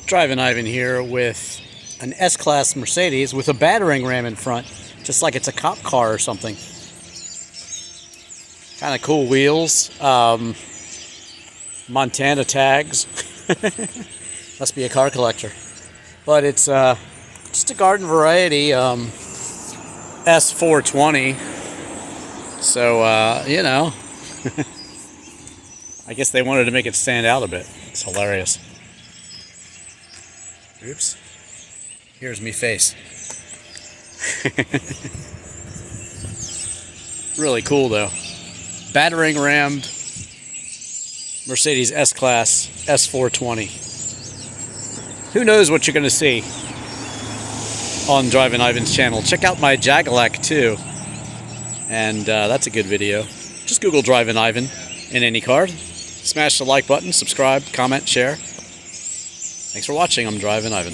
Drivin Ivan here with an S Class Mercedes with a battering ram in front, just like it's a cop car or something. Kind of cool wheels, Montana tags. Must be a car collector. But it's just a garden variety S420. So, you know, I guess they wanted to make it stand out a bit. It's hilarious. Oops. Here's me face. Really cool though. Battering rammed Mercedes S Class S420. Who knows what you're going to see on Drivin Ivan's channel. Check out my Jagalak too. And that's a good video. Just Google Drivin Ivan in any car. Smash the like button, subscribe, comment, share. Thanks for watching. I'm Drivin Ivan.